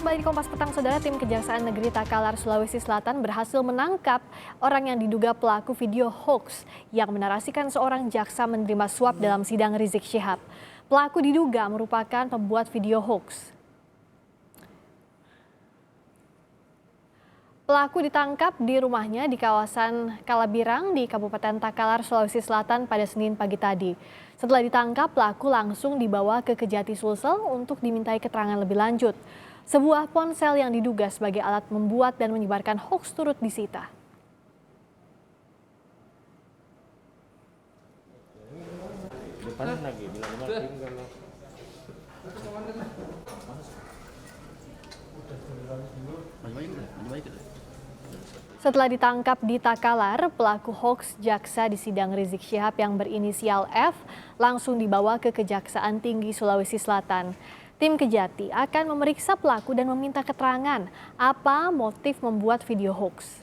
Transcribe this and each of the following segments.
Kembali di Kompas Petang, Saudara, tim Kejaksaan Negeri Takalar, Sulawesi Selatan berhasil menangkap orang yang diduga pelaku video hoax yang menarasikan seorang jaksa menerima suap dalam sidang Rizik Syihab. Pelaku diduga merupakan pembuat video hoax. Pelaku ditangkap di rumahnya di kawasan Kalabirang di Kabupaten Takalar, Sulawesi Selatan pada Senin pagi tadi. Setelah ditangkap, pelaku langsung dibawa ke Kejati Sulsel untuk dimintai keterangan lebih lanjut. Sebuah ponsel yang diduga sebagai alat membuat dan menyebarkan hoax turut disita. Setelah ditangkap di Takalar, pelaku hoax jaksa di sidang Rizik Syihab yang berinisial F langsung dibawa ke Kejaksaan Tinggi Sulawesi Selatan. Tim Kejati akan memeriksa pelaku dan meminta keterangan apa motif membuat video hoax.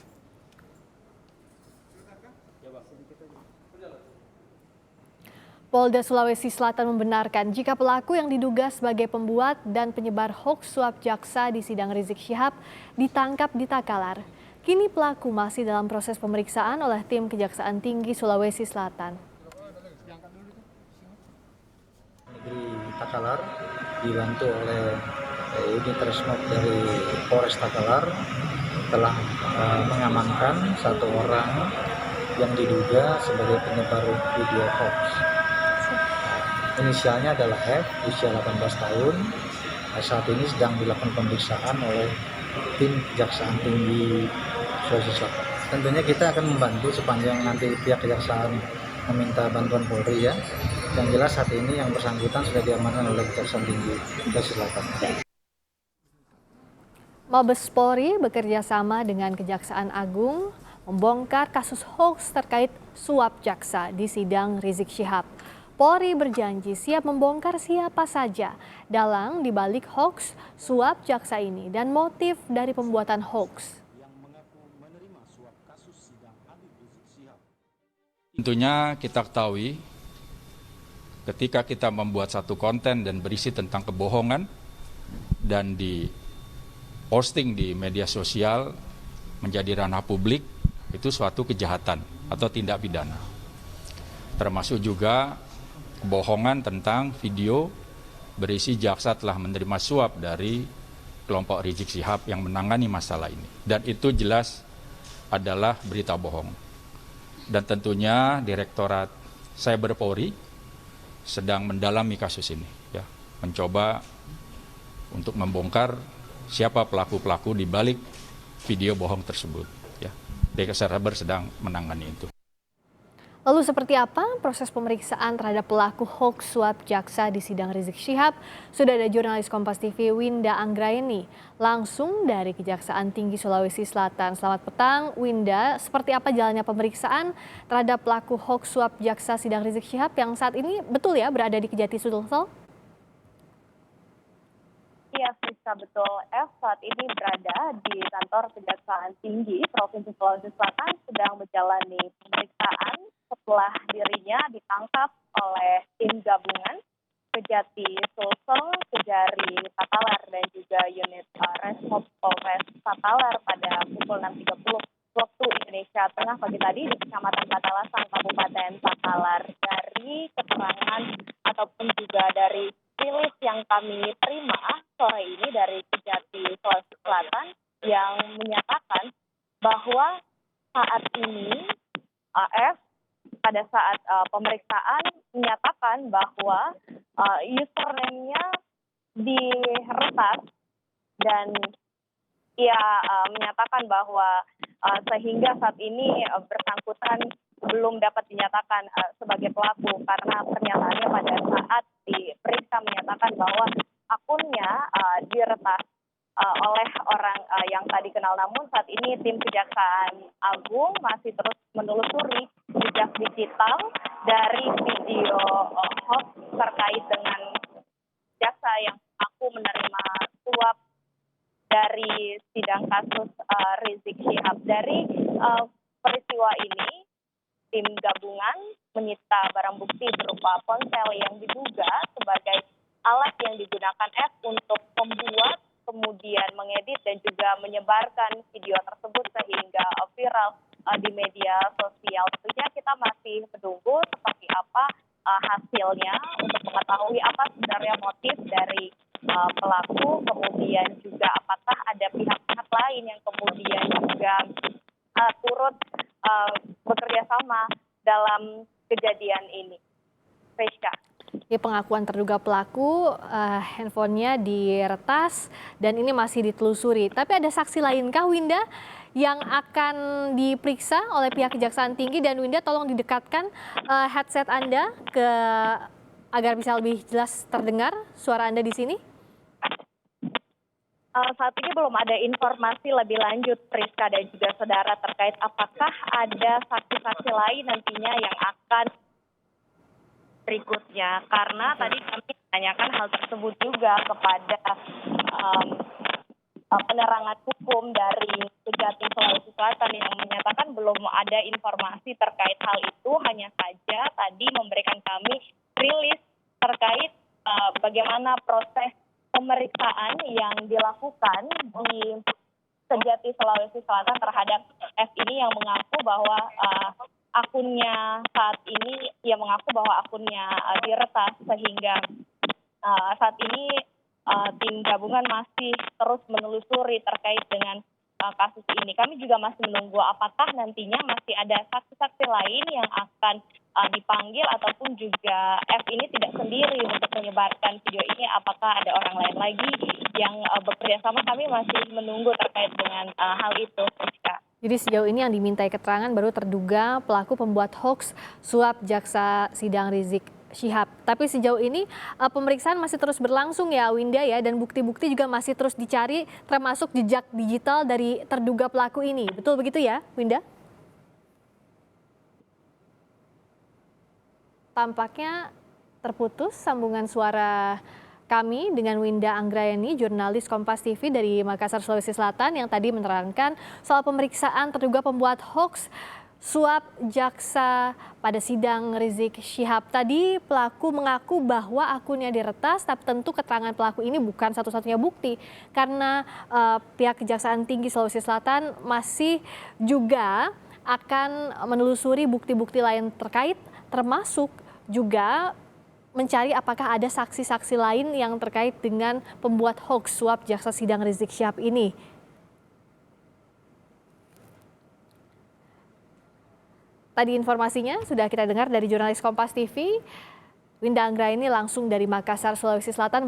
Polda Sulawesi Selatan membenarkan jika pelaku yang diduga sebagai pembuat dan penyebar hoax suap jaksa di sidang Rizik Syihab ditangkap di Takalar. Kini pelaku masih dalam proses pemeriksaan oleh tim Kejaksaan Tinggi Sulawesi Selatan. Negeri Takalar dibantu oleh unit Resmob dari Polres Takalar telah mengamankan satu orang yang diduga sebagai penyebar video hoax. Inisialnya adalah F, usia 18 tahun. Saat ini sedang dilakukan pemeriksaan oleh tim Kejaksaan Tinggi Sulawesi Selatan. Tentunya kita akan membantu sepanjang nanti pihak kejaksaan meminta bantuan Polri ya. Yang jelas saat ini yang bersangkutan sudah diamankan oleh Kejaksaan Tinggi Sulawesi Selatan. Mabes Polri bekerja sama dengan Kejaksaan Agung membongkar kasus hoax terkait suap jaksa di sidang Rizik Syihab. Polri berjanji siap membongkar siapa saja dalang dibalik hoax suap jaksa ini dan motif dari pembuatan hoax. Tentunya kita ketahui ketika kita membuat satu konten dan berisi tentang kebohongan dan di posting di media sosial menjadi ranah publik, itu suatu kejahatan atau tindak pidana. Termasuk juga kebohongan tentang video berisi jaksa telah menerima suap dari kelompok Rizik Syihab yang menangani masalah ini. Dan itu jelas adalah berita bohong. Dan tentunya Direktorat Cyber Polri sedang mendalami kasus ini, ya, mencoba untuk membongkar siapa pelaku-pelaku di balik video bohong tersebut. Ya, Direktorat Cyber sedang menangani itu. Lalu seperti apa proses pemeriksaan terhadap pelaku hoax suap jaksa di sidang Rizik Syihab? Sudah ada jurnalis Kompas TV Winda Anggraeni langsung dari Kejaksaan Tinggi Sulawesi Selatan. Selamat petang Winda, seperti apa jalannya pemeriksaan terhadap pelaku hoax suap jaksa sidang Rizik Syihab yang saat ini betul ya berada di Kejati Sulsel? Iya, Frisa, betul. F saat ini berada di kantor Kejaksaan Tinggi Provinsi Sulawesi Selatan sedang menjalani pemeriksaan setelah dirinya ditangkap oleh tim gabungan Kejati Sulsel, Kejari Takalar dan juga unit Resmob Polres Takalar pada pukul 6.30 waktu Indonesia Tengah pagi tadi di Kecamatan Katalasan, Kabupaten Takalar. Dari keterangan ataupun juga dari rilis yang kami terima sore ini dari Kejati Sulawesi Selatan yang menyatakan bahwa saat ini AF pada saat pemeriksaan menyatakan bahwa username-nya diretas dan ia menyatakan bahwa sehingga saat ini bersangkutan belum dapat dinyatakan sebagai pelaku karena pernyataannya pada saat diperiksa menyatakan bahwa akunnya diretas oleh orang yang tadi kenal. Namun saat ini tim Kejaksaan Agung masih terus menelusuri jejak digital dari video hoax terkait dengan jaksa yang mengaku menerima suap dari sidang kasus Rizik Syihab. Dari peristiwa ini, tim gabungan menyita barang bukti berupa ponsel yang diduga sebagai alat yang digunakan F untuk membuat kemudian mengedit dan juga menyebarkan video tersebut sehingga viral di media sosial. Tentunya kita masih menunggu seperti apa hasilnya untuk mengetahui apa sebenarnya motif dari pelaku, kemudian juga apakah ada pihak-pihak lain yang kemudian juga turut bekerja sama dalam kejadian ini. Rizka. Ya, pengakuan terduga pelaku, handphonenya diretas dan ini masih ditelusuri. Tapi ada saksi lainkah, Winda, yang akan diperiksa oleh pihak Kejaksaan Tinggi? Dan Winda, tolong didekatkan headset Anda agar bisa lebih jelas terdengar suara Anda di sini. Saat ini belum ada informasi lebih lanjut, Priska dan juga saudara, terkait apakah ada saksi-saksi lain nantinya yang akan berikutnya. Karena tadi kami menanyakan hal tersebut juga kepada penerangan hukum dari Kejati Sulawesi Selatan yang menyatakan belum ada informasi terkait hal itu, hanya saja tadi memberikan kami rilis terkait bagaimana proses pemeriksaan yang dilakukan di Kejati Sulawesi Selatan terhadap F ini yang mengaku bahwa akunnya saat ini, ia mengaku bahwa akunnya diretas sehingga saat ini tim gabungan masih terus menelusuri terkait dengan kasus ini. Kami juga masih menunggu apakah nantinya masih ada saksi-saksi lain yang akan dipanggil ataupun juga F ini tidak sendiri untuk menyebarkan video ini, apakah ada orang lain lagi yang bekerja sama. Kami masih menunggu terkait dengan hal itu. Jadi sejauh ini yang dimintai keterangan baru terduga pelaku pembuat hoax suap jaksa sidang Rizik Syihab. Tapi sejauh ini pemeriksaan masih terus berlangsung ya, Winda ya, dan bukti-bukti juga masih terus dicari, termasuk jejak digital dari terduga pelaku ini. Betul begitu ya, Winda? Tampaknya terputus sambungan suara kami dengan Winda Anggraeni, jurnalis Kompas TV dari Makassar, Sulawesi Selatan, yang tadi menerangkan soal pemeriksaan terduga pembuat hoax suap jaksa pada sidang Rizik Syihab. Tadi pelaku mengaku bahwa akunnya diretas, tapi tentu keterangan pelaku ini bukan satu-satunya bukti, karena pihak Kejaksaan Tinggi Sulawesi Selatan masih juga akan menelusuri bukti-bukti lain terkait, termasuk juga mencari apakah ada saksi-saksi lain yang terkait dengan pembuat hoax suap jaksa sidang Rizik Syihab ini. Tadi informasinya sudah kita dengar dari jurnalis Kompas TV, Winda Anggraeni langsung dari Makassar, Sulawesi Selatan.